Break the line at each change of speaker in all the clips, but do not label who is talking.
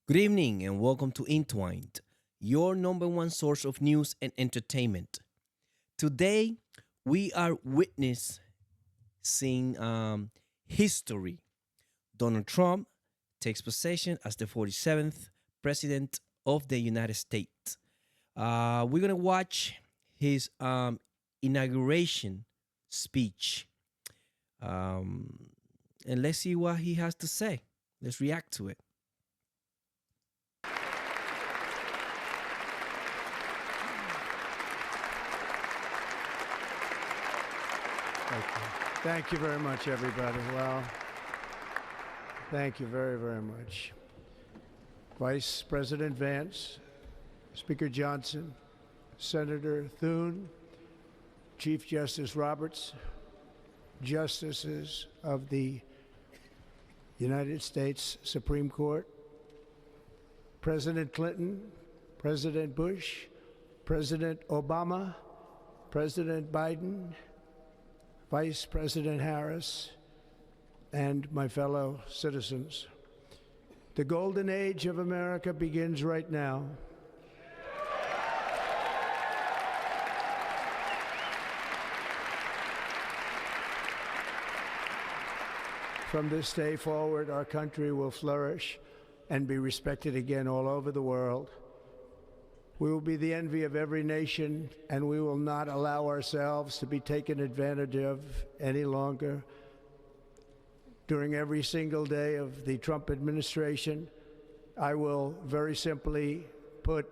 Good evening and welcome to Entwined, your number one source of news and entertainment. Today, we are witnessing history. Donald Trump takes possession as the 47th President of the United States. We're going to watch his inauguration speech um, and let's see what he has to say. Let's react to it.
Thank you. Thank you very much, everybody. Well, thank you very, very much. Vice President Vance, Speaker Johnson, Senator Thune, Chief Justice Roberts, Justices of the United States Supreme Court, President Clinton, President Bush, President Obama, President Biden, Vice President Harris, and my fellow citizens. The golden age of America begins right now. From this day forward, our country will flourish and be respected again all over the world. We will be the envy of every nation, and we will not allow ourselves to be taken advantage of any longer. During every single day of the Trump administration, I will very simply put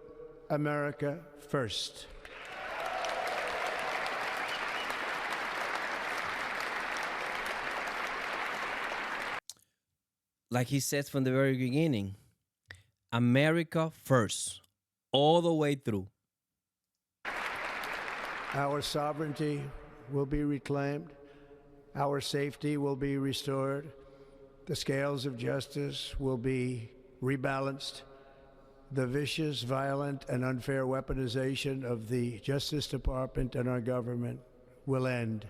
America first.
Like he says from the very beginning, America first, all the way through.
Our sovereignty will be reclaimed. Our safety will be restored. The scales of justice will be rebalanced. The vicious, violent, and unfair weaponization of the Justice Department and our government will end.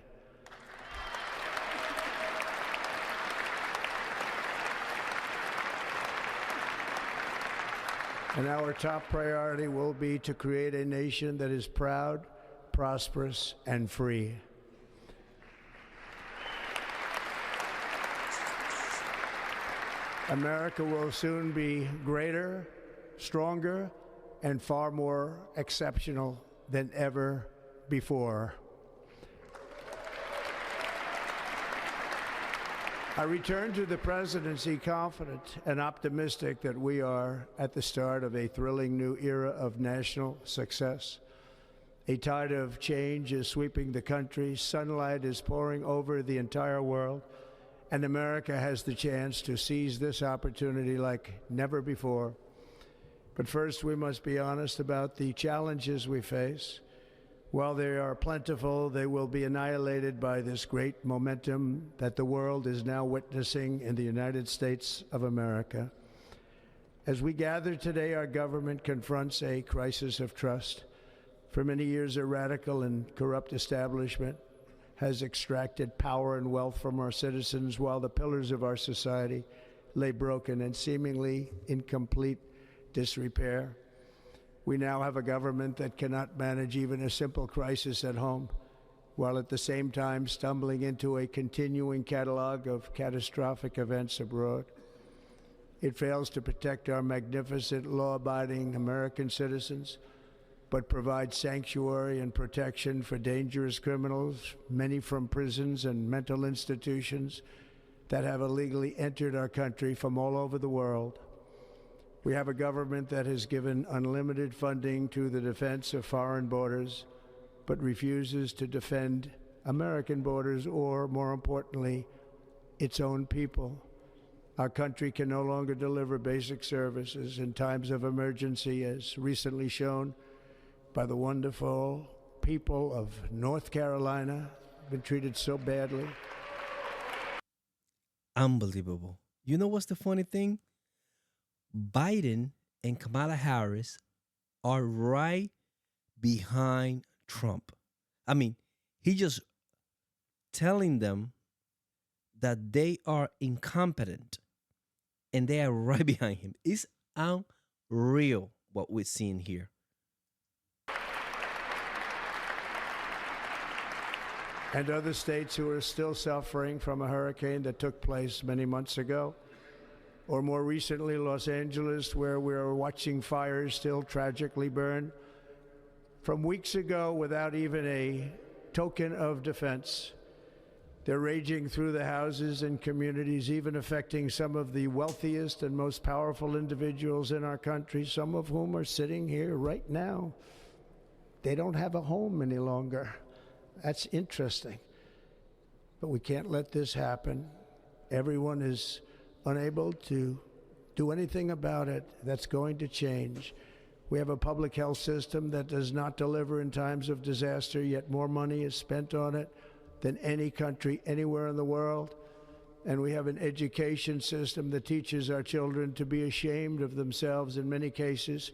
And our top priority will be to create a nation that is proud, prosperous, and free. America will soon be greater, stronger, and far more exceptional than ever before. I return to the presidency confident and optimistic that we are at the start of a thrilling new era of national success. A tide of change is sweeping the country, sunlight is pouring over the entire world, and America has the chance to seize this opportunity like never before. But first, we must be honest about the challenges we face. While they are plentiful, they will be annihilated by this great momentum that the world is now witnessing in the United States of America. As we gather today, our government confronts a crisis of trust. For many years, a radical and corrupt establishment has extracted power and wealth from our citizens while the pillars of our society lay broken and seemingly in complete disrepair. We now have a government that cannot manage even a simple crisis at home, while at the same time stumbling into a continuing catalog of catastrophic events abroad. It fails to protect our magnificent, law-abiding American citizens, but provides sanctuary and protection for dangerous criminals, many from prisons and mental institutions that have illegally entered our country from all over the world. We have a government that has given unlimited funding to the defense of foreign borders, but refuses to defend American borders or, more importantly, its own people. Our country can no longer deliver basic services in times of emergency, as recently shown by the wonderful people of North Carolina, been treated so badly.
Unbelievable. You know what's the funny thing? Biden and Kamala Harris are right behind Trump. I mean, he just telling them that they are incompetent and they are right behind him. It's unreal what we're seeing here.
And other states who are still suffering from a hurricane that took place many months ago. Or more recently, Los Angeles, where we're watching fires still tragically burn. From weeks ago, without even a token of defense, they're raging through the houses and communities, even affecting some of the wealthiest and most powerful individuals in our country, some of whom are sitting here right now. They don't have a home any longer. That's interesting. But we can't let this happen. Everyone is unable to do anything about it. That's going to change. We have a public health system that does not deliver in times of disaster, yet more money is spent on it than any country anywhere in the world. And we have an education system that teaches our children to be ashamed of themselves in many cases,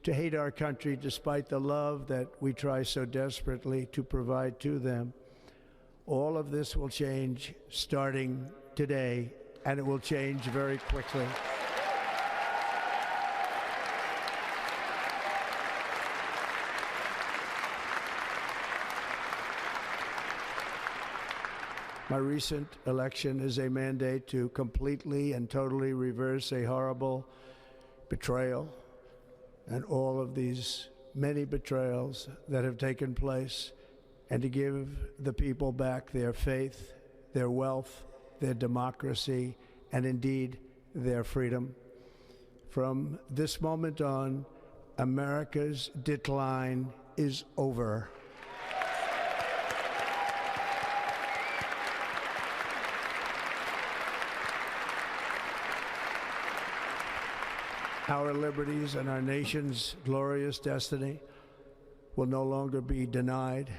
to hate our country despite the love that we try so desperately to provide to them. All of this will change starting today, and it will change very quickly. My recent election is a mandate to completely and totally reverse a horrible betrayal and all of these many betrayals that have taken place, and to give the people back their faith, their wealth, their democracy, and indeed their freedom. From this moment on, America's decline is over. Our liberties and our nation's glorious destiny will no longer be denied,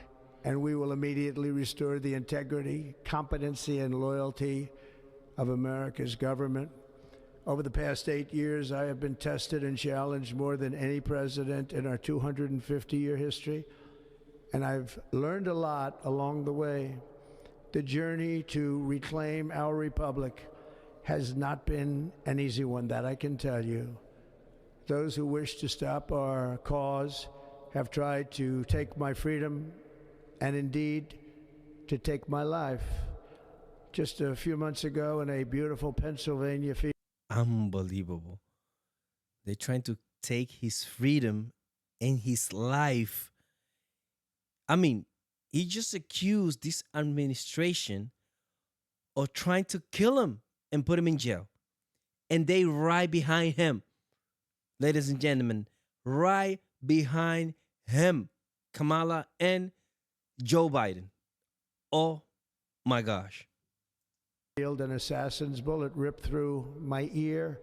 and we will immediately restore the integrity, competency, and loyalty of America's government. Over the past 8 years, I have been tested and challenged more than any president in our 250-year history, and I've learned a lot along the way. The journey to reclaim our republic has not been an easy one, that I can tell you. Those who wish to stop our cause have tried to take my freedom and indeed to take my life. Just a few months ago in a beautiful Pennsylvania field.
Unbelievable. They're trying to take his freedom and his life. I mean, he just accused this administration of trying to kill him and put him in jail. And they right behind him. Ladies and gentlemen, right behind him, Kamala and Joe Biden. Oh my gosh.
An assassin's bullet ripped through my ear.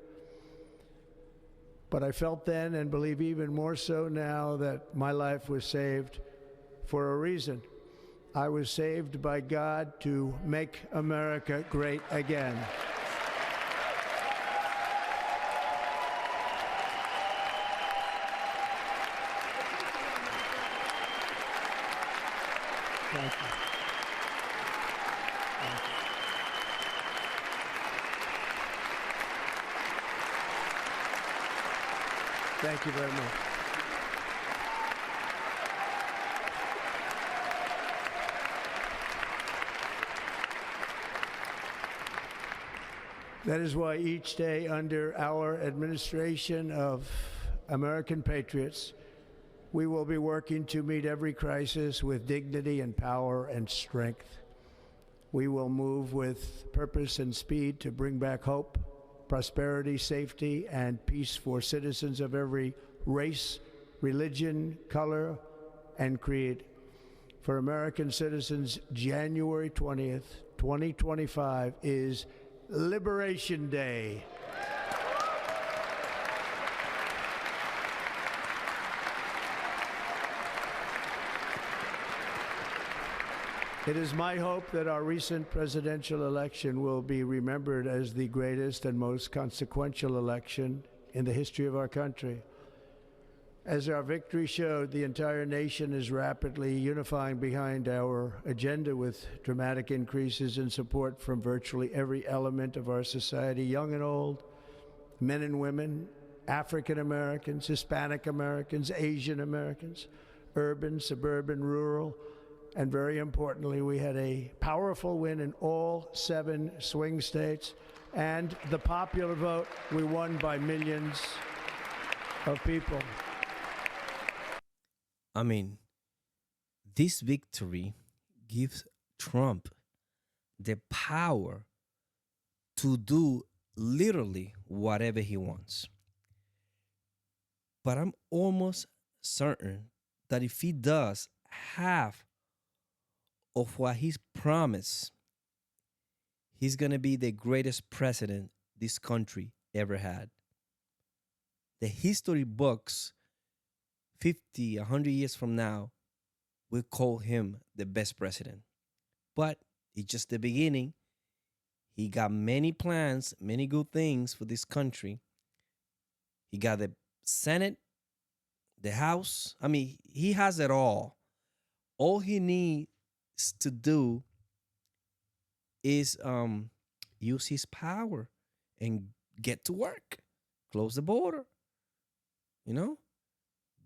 But I felt then, and believe even more so now, that my life was saved for a reason. I was saved by God to make America great again. Thank you. Thank you. Thank you very much. That is why each day under our administration of American patriots, we will be working to meet every crisis with dignity and power and strength. We will move with purpose and speed to bring back hope, prosperity, safety, and peace for citizens of every race, religion, color, and creed. For American citizens, January 20th, 2025 is Liberation Day. It is my hope that our recent presidential election will be remembered as the greatest and most consequential election in the history of our country. As our victory showed, the entire nation is rapidly unifying behind our agenda with dramatic increases in support from virtually every element of our society, young and old, men and women, African Americans, Hispanic Americans, Asian Americans, urban, suburban, rural, and very importantly, we had a powerful win in all 7 swing states. And the popular vote, we won by millions of people.
I mean, this victory gives Trump the power to do literally whatever he wants. But I'm almost certain that if he does half of what he's promised, he's going to be the greatest president this country ever had. The history books 50, 100 years from now will call him the best president. But it's just the beginning. He got many plans, many good things for this country. He got the Senate, the House. I mean, he has it all. All he needs to do is use his power and get to work, close the border, you know,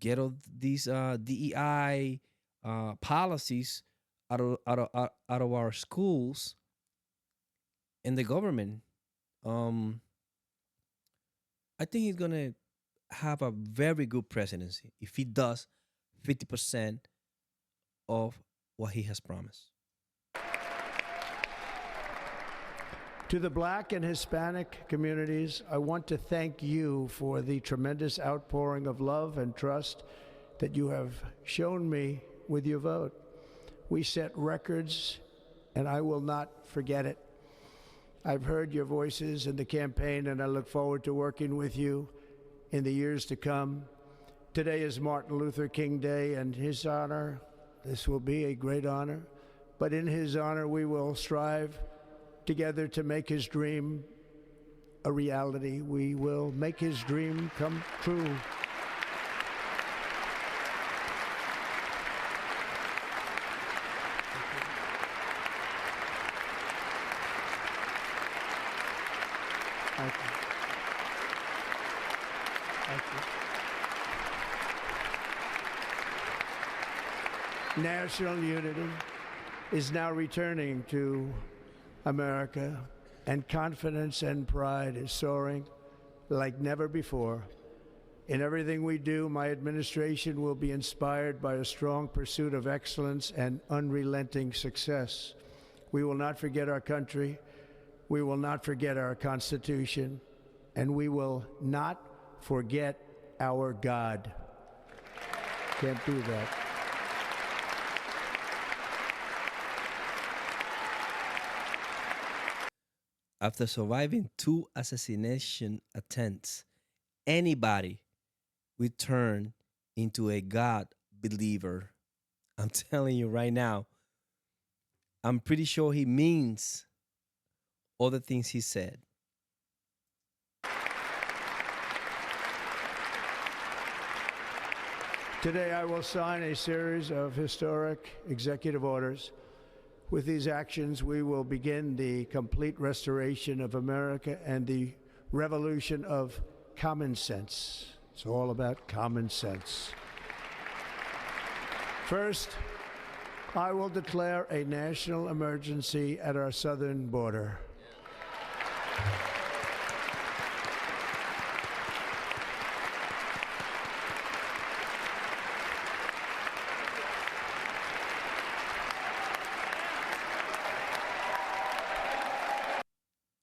get all these DEI policies out of our schools and the government. Um, I think he's gonna have a very good presidency if he does 50% of what he has promised.
To the Black and Hispanic communities, I want to thank you for the tremendous outpouring of love and trust that you have shown me with your vote. We set records, and I will not forget it. I've heard your voices in the campaign, and I look forward to working with you in the years to come. Today is Martin Luther King Day, and his honor, this will be a great honor, but in his honor, we will strive together to make his dream a reality. We will make his dream come true. Thank you. Thank you. National unity is now returning to America, and confidence and pride is soaring like never before. In everything we do, my administration will be inspired by a strong pursuit of excellence and unrelenting success. We will not forget our country. We will not forget our Constitution, and we will not forget our God. Can't do that.
After surviving 2 assassination attempts, anybody will turn into a God believer. I'm telling you right now, I'm pretty sure he means all the things he said.
Today, I will sign a series of historic executive orders. With these actions, we will begin the complete restoration of America and the revolution of common sense. It's all about common sense. First, I will declare a national emergency at our southern border.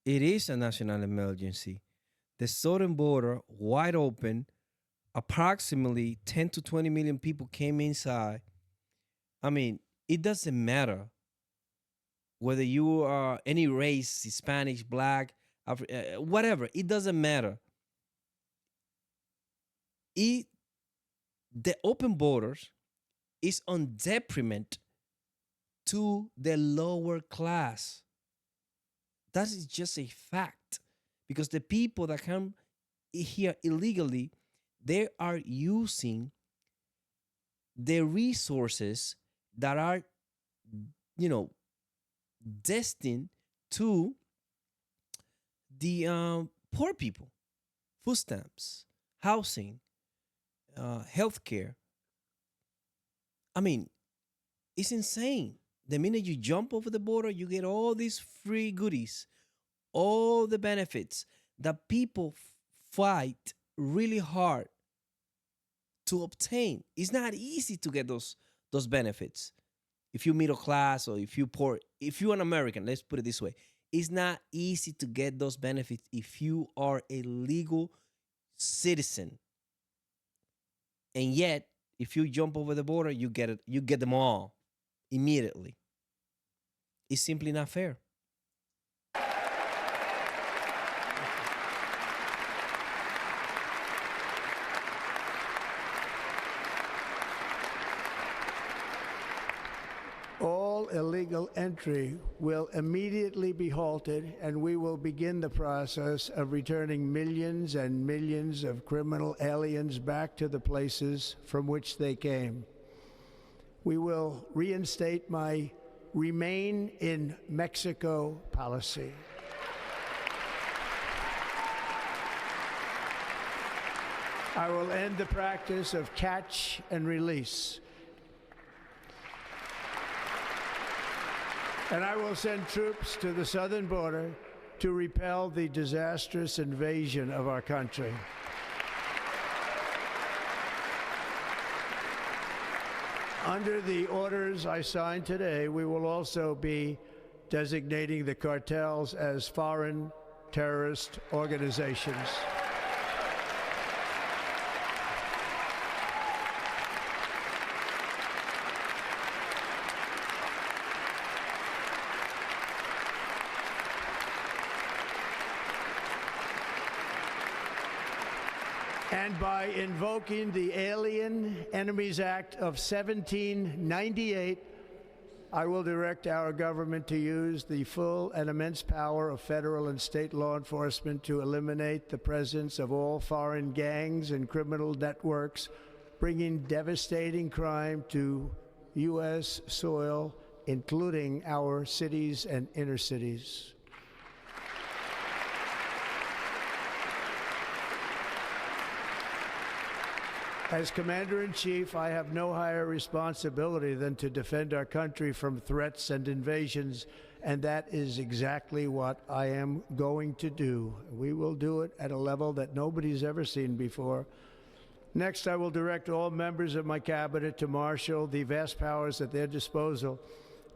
It is a national emergency. The southern border wide open, approximately 10 to 20 million people came inside. I mean, it doesn't matter whether you are any race, Hispanic, Black, whatever, it doesn't matter. It, the open borders is on detriment to the lower class. That is just a fact, because the people that come here illegally, they are using the resources that are, you know, destined to the poor people, food stamps, housing, healthcare. I mean, it's insane. The minute you jump over the border, you get all these free goodies, all the benefits that people fight really hard to obtain. It's not easy to get those benefits. If you're middle class or if you're poor, if you're an American, let's put it this way, it's not easy to get those benefits if you are a legal citizen. And yet, if you jump over the border, you get it, you get them all immediately. It's simply not fair.
All illegal entry will immediately be halted, and we will begin the process of returning millions and millions of criminal aliens back to the places from which they came. We will reinstate my Remain in Mexico policy. I will end the practice of catch and release. And I will send troops to the southern border to repel the disastrous invasion of our country. Under the orders I signed today, we will also be designating the cartels as foreign terrorist organizations. And by invoking the Alien Enemies Act of 1798, I will direct our government to use the full and immense power of federal and state law enforcement to eliminate the presence of all foreign gangs and criminal networks, bringing devastating crime to U.S. soil, including our cities and inner cities. As Commander-in-Chief, I have no higher responsibility than to defend our country from threats and invasions, and that is exactly what I am going to do. We will do it at a level that nobody's ever seen before. Next, I will direct all members of my cabinet to marshal the vast powers at their disposal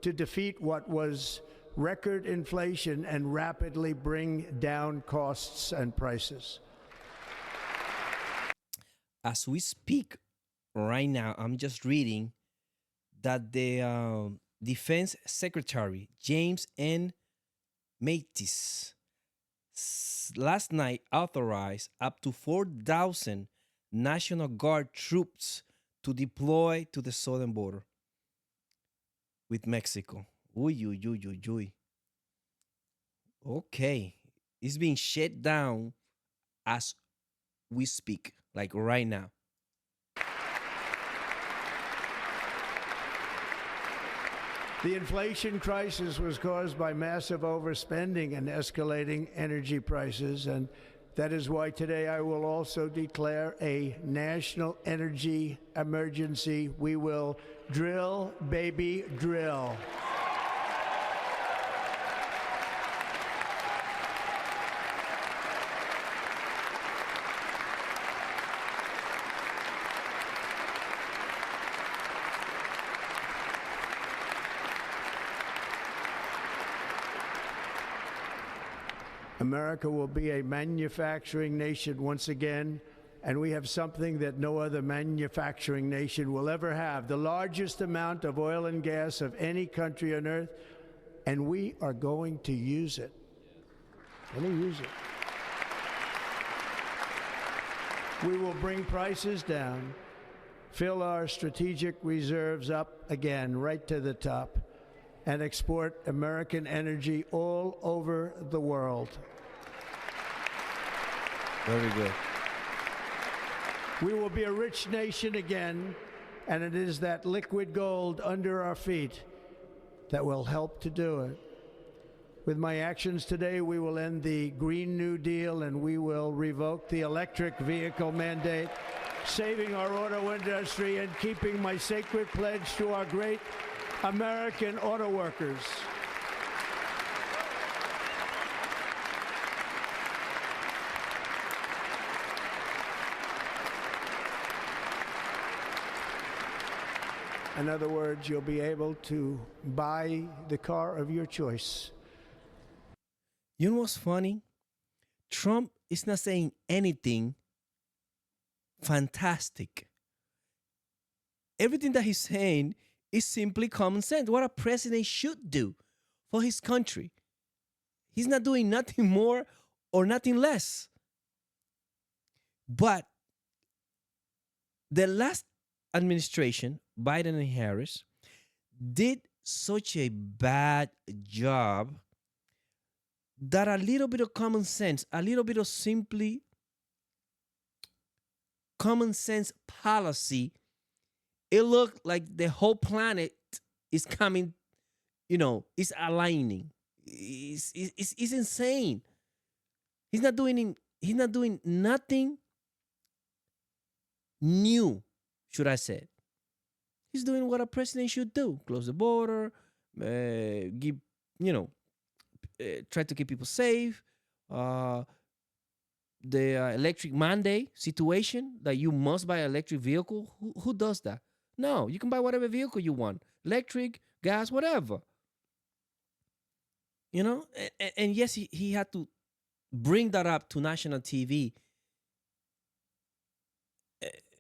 to defeat what was record inflation and rapidly bring down costs and prices.
As we speak right now, I'm just reading that the Defense Secretary James N. Mattis last night authorized up to 4,000 National Guard troops to deploy to the southern border with Mexico. Uy, uy, uy, uy, uy. Okay, it's being shut down as we speak, like right now.
The inflation crisis was caused by massive overspending and escalating energy prices, and that is why today I will also declare a national energy emergency. We will drill, baby, drill. America will be a manufacturing nation once again, and we have something that no other manufacturing nation will ever have, the largest amount of oil and gas of any country on earth, and we are going to use it. We're going to use it. We will bring prices down, fill our strategic reserves up again right to the top, and export American energy all over the world.
Very good.
We will be a rich nation again, and it is that liquid gold under our feet that will help to do it. With my actions today, we will end the Green New Deal and we will revoke the electric vehicle mandate, saving our auto industry and keeping my sacred pledge to our great American auto workers. In other words, you'll be able to buy the car of your choice.
You know what's funny? Trump is not saying anything fantastic. Everything that he's saying is simply common sense. What a president should do for his country. He's not doing nothing more or nothing less. But the last administration, Biden and Harris, did such a bad job that a little bit of common sense, a little bit of simply common sense policy, it looked like the whole planet is coming, is aligning. It's insane. He's not doing nothing new, should I say. He's doing what a president should do. Close the border, try to keep people safe. The electric mandate situation that you must buy an electric vehicle. Who does that? No, you can buy whatever vehicle you want. Electric, gas, whatever. And yes, he had to bring that up to national TV.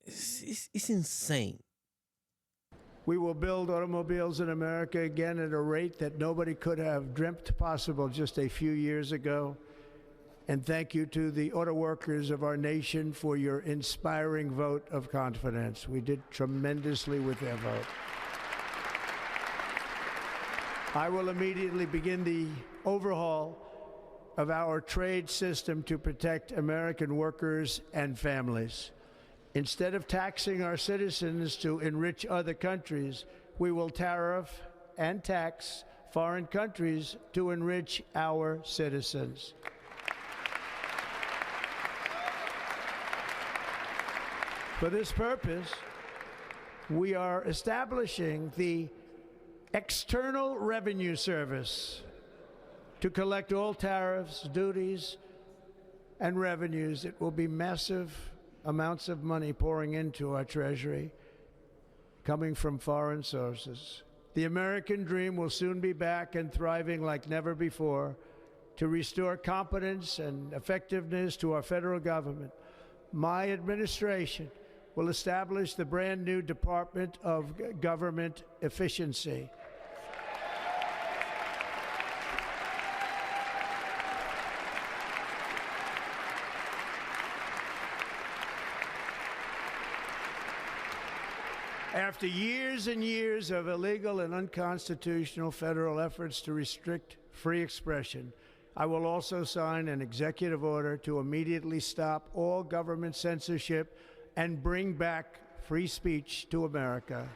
It's insane.
We will build automobiles in America again at a rate that nobody could have dreamt possible just a few years ago. And thank you to the auto workers of our nation for your inspiring vote of confidence. We did tremendously with their vote. I will immediately begin the overhaul of our trade system to protect American workers and families. Instead of taxing our citizens to enrich other countries, we will tariff and tax foreign countries to enrich our citizens. For this purpose, we are establishing the External Revenue Service to collect all tariffs, duties, and revenues. It will be massive amounts of money pouring into our treasury, coming from foreign sources. The American dream will soon be back and thriving like never before to restore competence and effectiveness to our federal government. My administration will establish the brand new Department of Government Efficiency. After years and years of illegal and unconstitutional federal efforts to restrict free expression, I will also sign an executive order to immediately stop all government censorship and bring back free speech to America.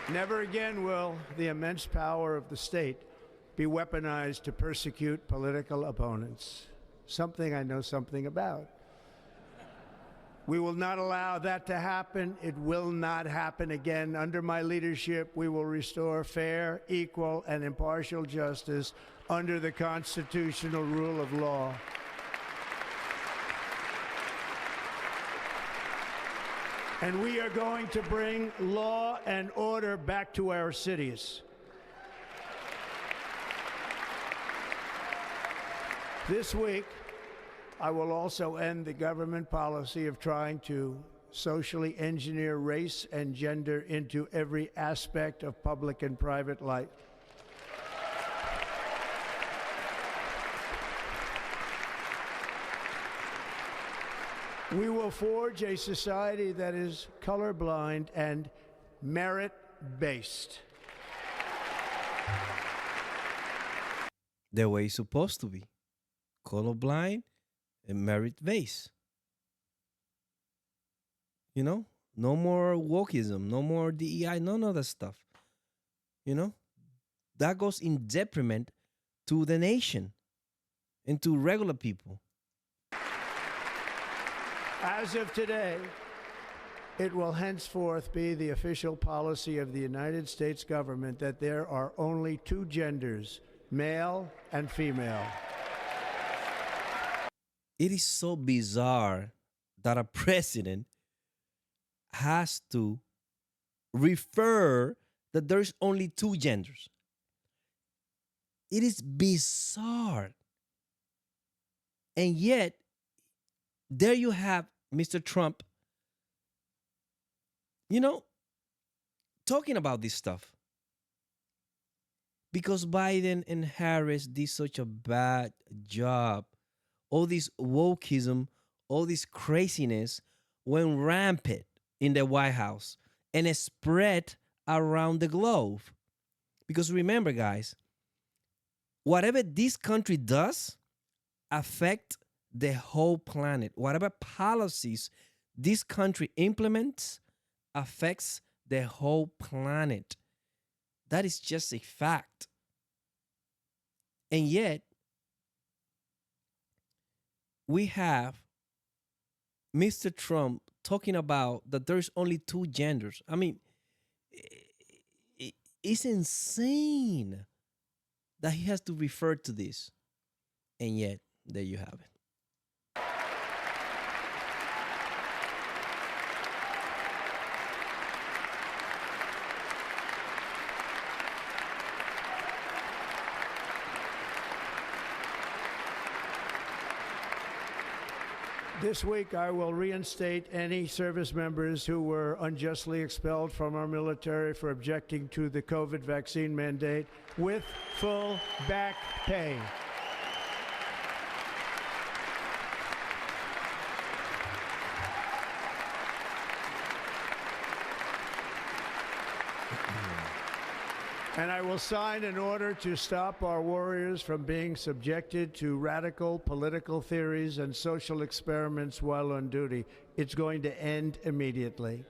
Never again will the immense power of the state be weaponized to persecute political opponents, something I know something about. We will not allow that to happen. It will not happen again. Under my leadership, we will restore fair, equal, and impartial justice under the constitutional rule of law. And we are going to bring law and order back to our cities. This week, I will also end the government policy of trying to socially engineer race and gender into every aspect of public and private life. We will forge a society that is colorblind and merit-based.
the way it's supposed to be. Colorblind and merit based. You know, no more wokeism, no more DEI, none of that stuff. You know, that goes in detriment to the nation and to regular people.
As of today, it will henceforth be the official policy of the United States government that there are only two genders, male and female.
It is so bizarre that a president has to refer that there's only two genders. It is bizarre. And yet, there you have Mr. Trump, you know, talking about this stuff. Because Biden and Harris did such a bad job. All this wokeism, all this craziness went rampant in the White House and it spread around the globe. Because remember, guys, whatever this country does affect the whole planet. Whatever policies this country implements affects the whole planet. That is just a fact. And yet, we have Mr. Trump talking about that there's only two genders. I mean, it's insane that he has to refer to this. And yet, there you have it.
This week, I will reinstate any service members who were unjustly expelled from our military for objecting to the COVID vaccine mandate with full back pay. And I will sign an order to stop our warriors from being subjected to radical political theories and social experiments while on duty. It's going to end immediately.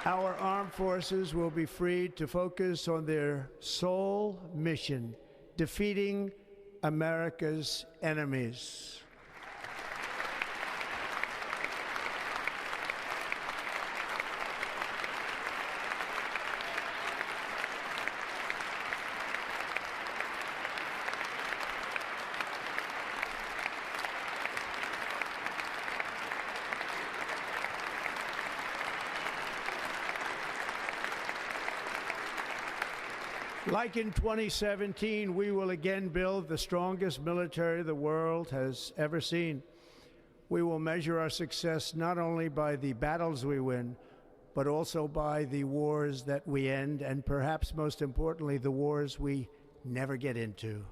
Our armed forces will be freed to focus on their sole mission, defeating America's enemies. Like in 2017, we will again build the strongest military the world has ever seen. We will measure our success not only by the battles we win, but also by the wars that we end, and perhaps most importantly, the wars we never get into.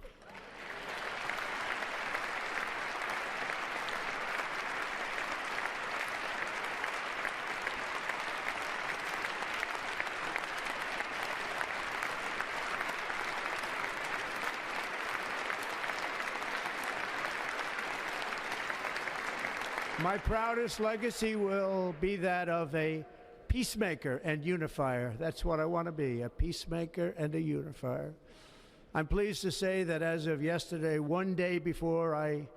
My proudest legacy will be that of a peacemaker and unifier. That's what I want to be, a peacemaker and a unifier. I'm pleased to say that as of yesterday, one day before I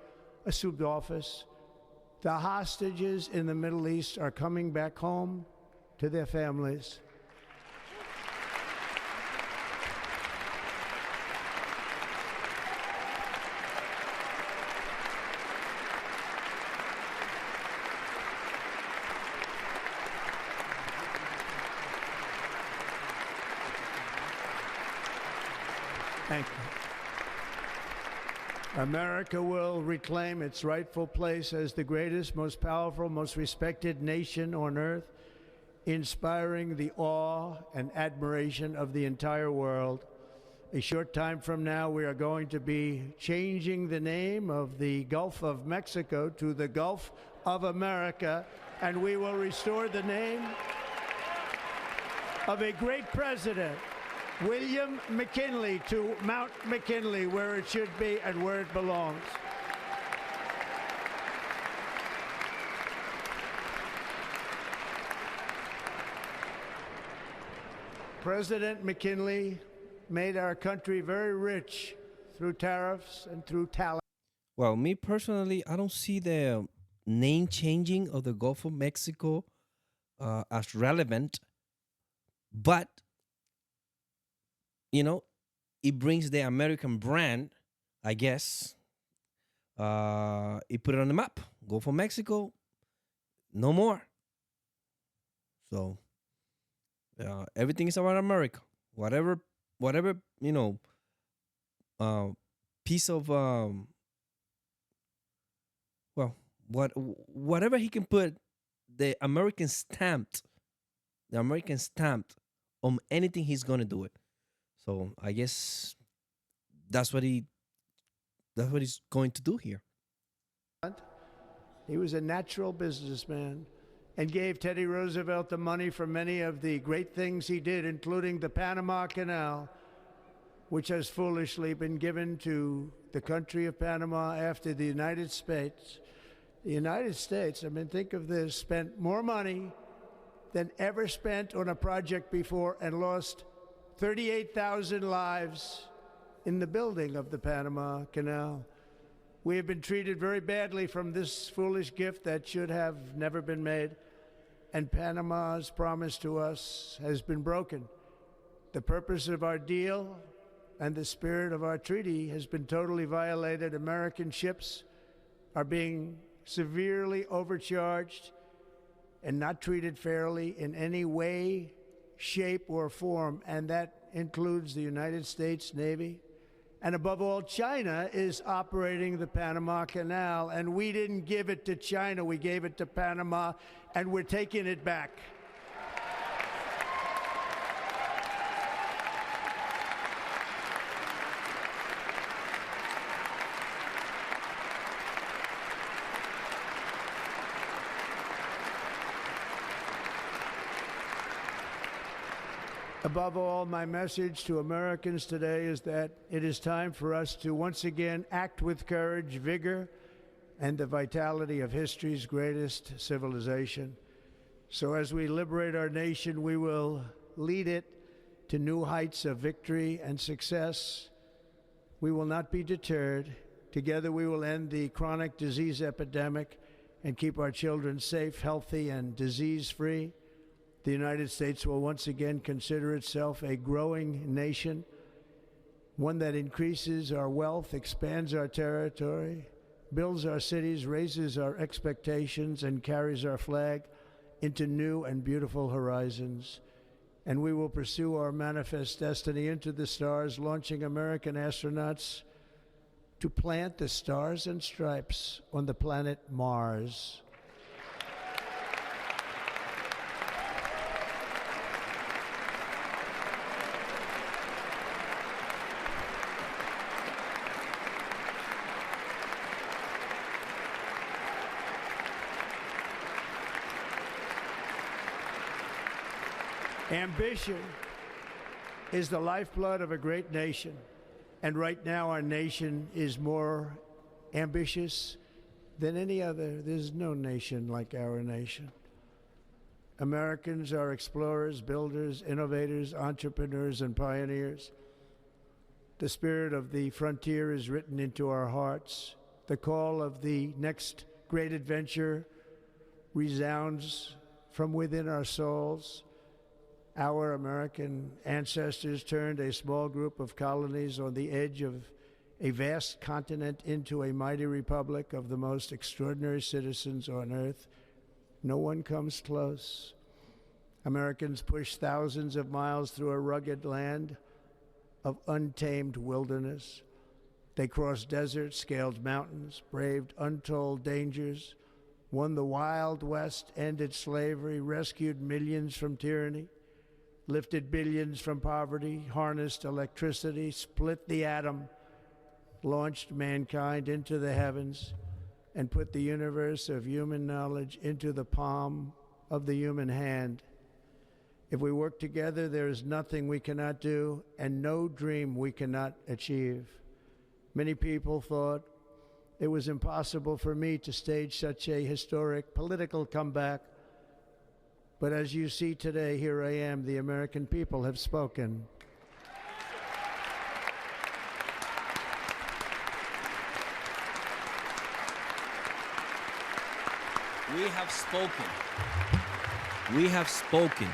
assumed office, the hostages in the Middle East are coming back home to their families. Thank you. America will reclaim its rightful place as the greatest, most powerful, most respected nation on earth, inspiring the awe and admiration of the entire world. A short time from now, we are going to be changing the name of the Gulf of Mexico to the Gulf of America, and we will restore the name of a great president William McKinley to Mount McKinley, where it should be and where it belongs. President McKinley made our country very rich through tariffs and through talent.
Well, me personally, I don't see the name changing of the Gulf of Mexico as relevant, but you know, it brings the American brand, I guess. It put it on the map. Gulf of Mexico, no more. So everything is about America. Whatever uh, piece of whatever he can put the American stamped on anything, he's gonna do it. So I guess that's what he's going to do here.
He was a natural businessman and gave Teddy Roosevelt the money for many of the great things he did, including the Panama Canal, which has foolishly been given to the country of Panama after the United States. The United States, I mean, think of this, spent more money than ever spent on a project before and lost 38,000 lives in the building of the Panama Canal. We have been treated very badly from this foolish gift that should have never been made, and Panama's promise to us has been broken. The purpose of our deal and the spirit of our treaty has been totally violated. American ships are being severely overcharged and not treated fairly in any way, shape, or form, and that includes the United States Navy. And above all, China is operating the Panama Canal, and we didn't give it to China, we gave it to Panama, and we're taking it back. Above all, my message to Americans today is that it is time for us to once again act with courage, vigor, and the vitality of history's greatest civilization. So as we liberate our nation, we will lead it to new heights of victory and success. We will not be deterred. Together we will end the chronic disease epidemic and keep our children safe, healthy, and disease-free. The United States will once again consider itself a growing nation, one that increases our wealth, expands our territory, builds our cities, raises our expectations, and carries our flag into new and beautiful horizons. And we will pursue our manifest destiny into the stars, launching American astronauts to plant the stars and stripes on the planet Mars. Ambition is the lifeblood of a great nation, and right now our nation is more ambitious than any other. There's no nation like our nation. Americans are explorers, builders, innovators, entrepreneurs, and pioneers. The spirit of the frontier is written into our hearts. The call of the next great adventure resounds from within our souls. Our American ancestors turned a small group of colonies on the edge of a vast continent into a mighty republic of the most extraordinary citizens on earth. No one comes close. Americans pushed thousands of miles through a rugged land of untamed wilderness. They crossed deserts, scaled mountains, braved untold dangers, won the Wild West, ended slavery, rescued millions from tyranny, lifted billions from poverty, harnessed electricity, split the atom, launched mankind into the heavens, and put the universe of human knowledge into the palm of the human hand. If we work together, there is nothing we cannot do and no dream we cannot achieve. Many people thought it was impossible for me to stage such a historic political comeback. But as you see today, here I am. The American people have spoken.
We have spoken. We have spoken.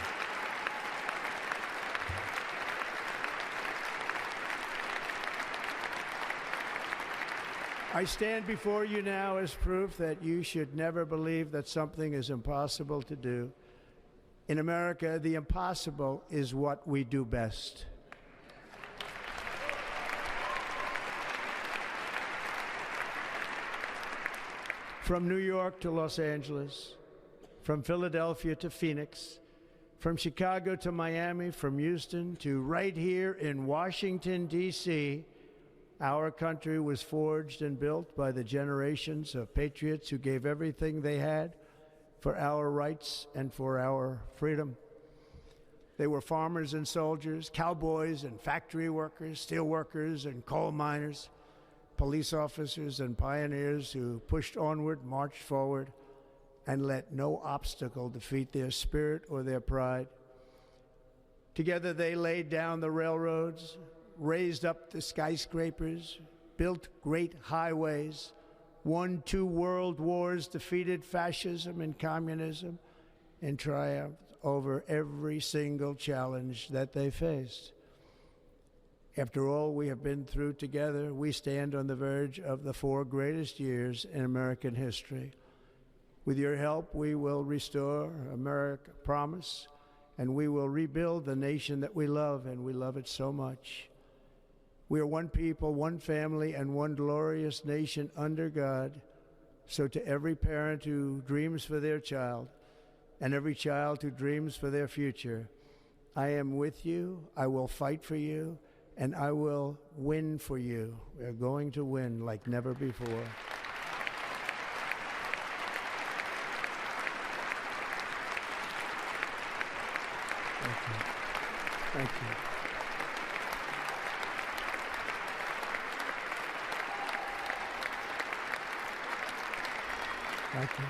I stand before you now as proof that you should never believe that something is impossible to do. In America, the impossible is what we do best. From New York to Los Angeles, from Philadelphia to Phoenix, from Chicago to Miami, from Houston to right here in Washington, D.C., our country was forged and built by the generations of patriots who gave everything they had for our rights and for our freedom. They were farmers and soldiers, cowboys and factory workers, steel workers and coal miners, police officers and pioneers who pushed onward, marched forward, and let no obstacle defeat their spirit or their pride. Together they laid down the railroads, raised up the skyscrapers, built great highways, won 2 world wars, defeated fascism and communism, and triumphed over every single challenge that they faced. After all we have been through together, we stand on the verge of the 4 greatest years in American history. With your help, we will restore America, promise, and we will rebuild the nation that we love, and we love it so much. We are one people, one family, and one glorious nation under God. So to every parent who dreams for their child, and every child who dreams for their future, I am with you, I will fight for you, and I will win for you. We are going to win like never before. Thank you. Thank you. Thank you.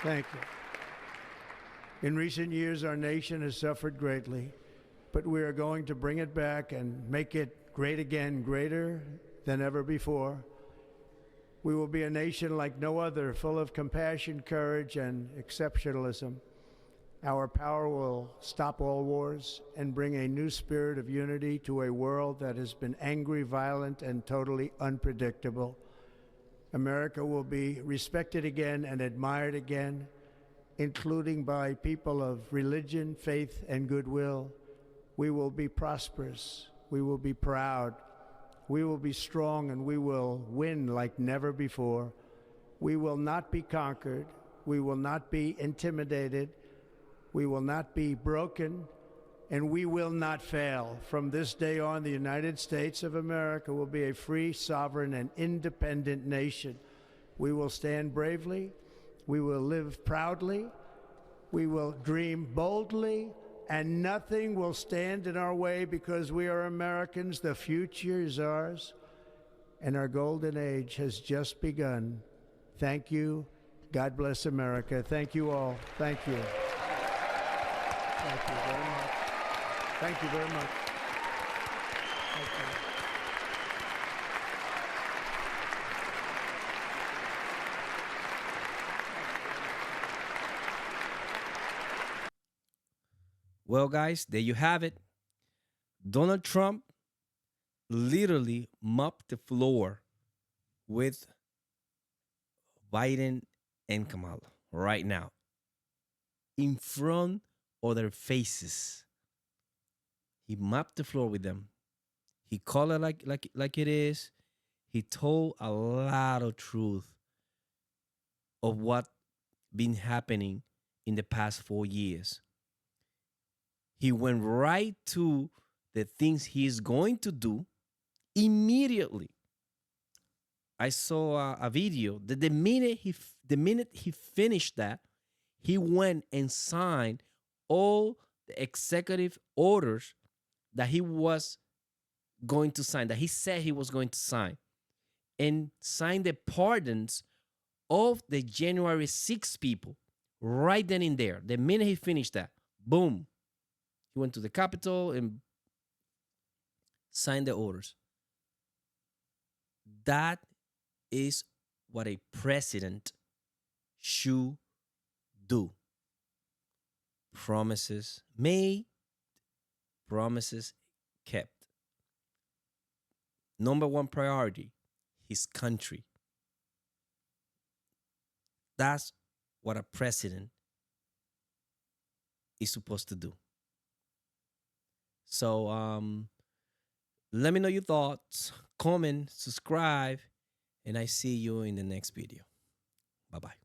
Thank you. In recent years, our nation has suffered greatly, but we are going to bring it back and make it great again, greater than ever before. We will be a nation like no other, full of compassion, courage, and exceptionalism. Our power will stop all wars and bring a new spirit of unity to a world that has been angry, violent, and totally unpredictable. America will be respected again and admired again, including by people of religion, faith, and goodwill. We will be prosperous. We will be proud. We will be strong, and we will win like never before. We will not be conquered. We will not be intimidated. We will not be broken, and we will not fail. From this day on, the United States of America will be a free, sovereign, and independent nation. We will stand bravely. We will live proudly. We will dream boldly, and nothing will stand in our way because we are Americans. The future is ours, and our golden age has just begun. Thank you. God bless America. Thank you all. Thank you. Thank you very much. Thank you very much. Thank you.
Well, guys, there you have it. Donald Trump literally mopped the floor with Biden and Kamala right now in front of their faces. He mopped the floor with them. He called it like it is. He told a lot of truth of what been happening in the past 4 years. He went right to the things he is going to do immediately. I saw a video that the minute he finished that, he went and signed all the executive orders that he was going to sign, that he said he was going to sign, and sign the pardons of the January 6 people right then and there. The minute he finished that, boom, he went to the Capitol and signed the orders. That is what a president should do. Promises made, promises kept. Number one priority, his country. That's what a president is supposed to do. So let me know your thoughts, comment, subscribe, and I see you in the next video. Bye bye.